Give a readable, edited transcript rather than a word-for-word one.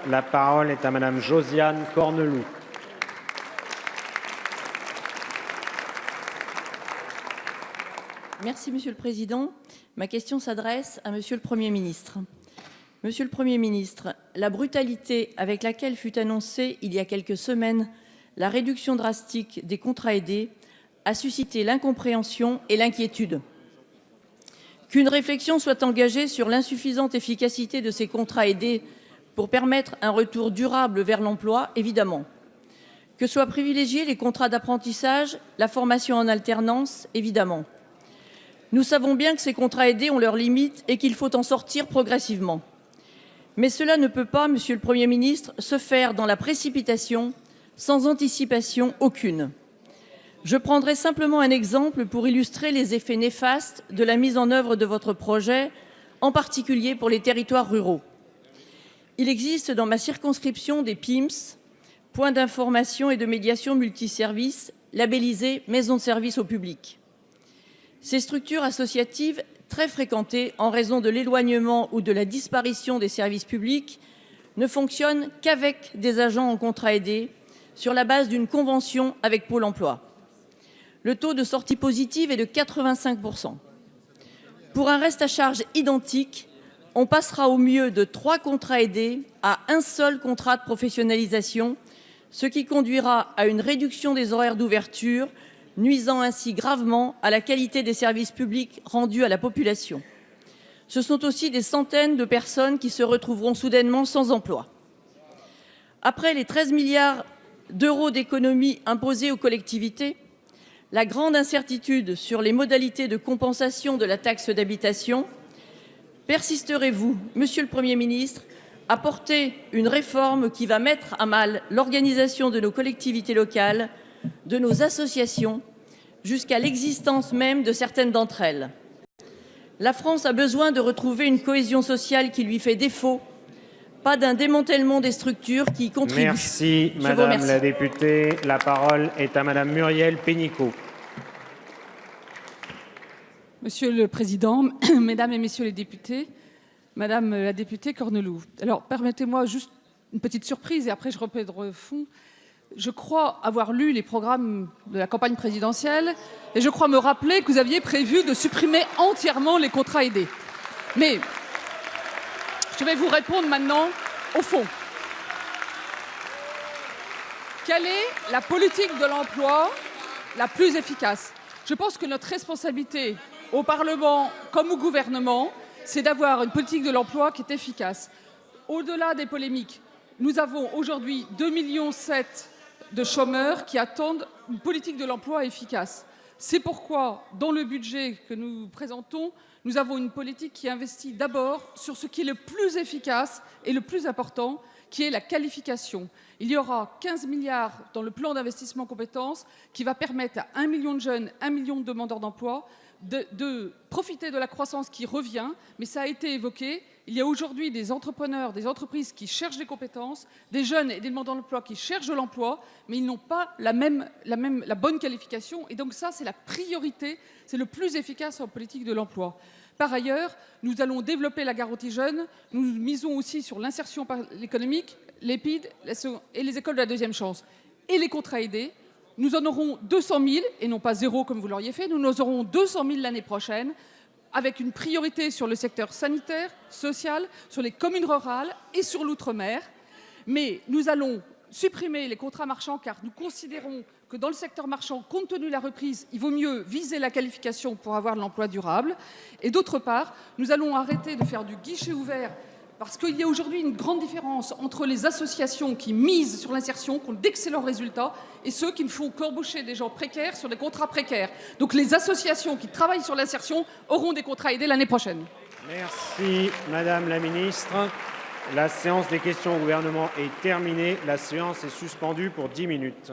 La parole est à Madame Josiane Corneloup. Merci, Monsieur le Président. Ma question s'adresse à Monsieur le Premier ministre. Monsieur le Premier ministre, la brutalité avec laquelle fut annoncée il y a quelques semaines la réduction drastique des contrats aidés a suscité l'incompréhension et l'inquiétude. Qu'une réflexion soit engagée sur l'insuffisante efficacité de ces contrats aidés pour permettre un retour durable vers l'emploi, évidemment. Que soient privilégiés les contrats d'apprentissage, la formation en alternance, évidemment. Nous savons bien que ces contrats aidés ont leurs limites et qu'il faut en sortir progressivement. Mais cela ne peut pas, Monsieur le Premier ministre, se faire dans la précipitation, sans anticipation aucune. Je prendrai simplement un exemple pour illustrer les effets néfastes de la mise en œuvre de votre projet, en particulier pour les territoires ruraux. Il existe dans ma circonscription des PIMS, points d'information et de médiation multiservices, labellisés maisons de service au public. Ces structures associatives, très fréquentées en raison de l'éloignement ou de la disparition des services publics, ne fonctionnent qu'avec des agents en contrat aidé, sur la base d'une convention avec Pôle emploi. Le taux de sortie positive est de 85%. Pour un reste à charge identique, on passera au mieux de 3 contrats aidés à un seul contrat de professionnalisation, ce qui conduira à une réduction des horaires d'ouverture, nuisant ainsi gravement à la qualité des services publics rendus à la population. Ce sont aussi des centaines de personnes qui se retrouveront soudainement sans emploi. Après les 13 milliards d'euros d'économies imposées aux collectivités, la grande incertitude sur les modalités de compensation de la taxe d'habitation, persisterez-vous, Monsieur le Premier ministre, à porter une réforme qui va mettre à mal l'organisation de nos collectivités locales, de nos associations, jusqu'à l'existence même de certaines d'entre elles? La France a besoin de retrouver une cohésion sociale qui lui fait défaut, pas d'un démantèlement des structures qui y contribuent. Merci, Madame la députée. La parole est à Madame Muriel Pénicaud. Monsieur le Président, Mesdames et Messieurs les députés, Madame la députée Corneloup, alors permettez-moi juste une petite surprise et après je reprendrai au fond. Je crois avoir lu les programmes de la campagne présidentielle et je crois me rappeler que vous aviez prévu de supprimer entièrement les contrats aidés. Mais je vais vous répondre maintenant au fond. Quelle est la politique de l'emploi la plus efficace? Je pense que notre responsabilité au Parlement comme au gouvernement, c'est d'avoir une politique de l'emploi qui est efficace. Au-delà des polémiques, nous avons aujourd'hui 2,7 millions de chômeurs qui attendent une politique de l'emploi efficace. C'est pourquoi, dans le budget que nous présentons, nous avons une politique qui investit d'abord sur ce qui est le plus efficace et le plus important, qui est la qualification. Il y aura 15 milliards dans le plan d'investissement compétences qui va permettre à 1 million de jeunes, 1 million de demandeurs d'emploi de profiter de la croissance qui revient, mais ça a été évoqué. Il y a aujourd'hui des entrepreneurs, des entreprises qui cherchent des compétences, des jeunes et des demandeurs d'emploi qui cherchent de l'emploi, mais ils n'ont pas la bonne qualification. Et donc ça, c'est la priorité, c'est le plus efficace en politique de l'emploi. Par ailleurs, nous allons développer la garantie jeune. Nous misons aussi sur l'insertion économique, l'EPID et les écoles de la deuxième chance. Et les contrats aidés, nous en aurons 200 000, et non pas zéro comme vous l'auriez fait, nous en aurons 200 000 l'année prochaine, avec une priorité sur le secteur sanitaire, social, sur les communes rurales et sur l'outre-mer. Mais nous allons supprimer les contrats marchands car nous considérons que dans le secteur marchand, compte tenu de la reprise, il vaut mieux viser la qualification pour avoir de l'emploi durable. Et d'autre part, nous allons arrêter de faire du guichet ouvert parce qu'il y a aujourd'hui une grande différence entre les associations qui misent sur l'insertion, qui ont d'excellents résultats, et ceux qui ne font qu'embaucher des gens précaires sur des contrats précaires. Donc les associations qui travaillent sur l'insertion auront des contrats aidés l'année prochaine. Merci, Madame la Ministre. La séance des questions au gouvernement est terminée. La séance est suspendue pour 10 minutes.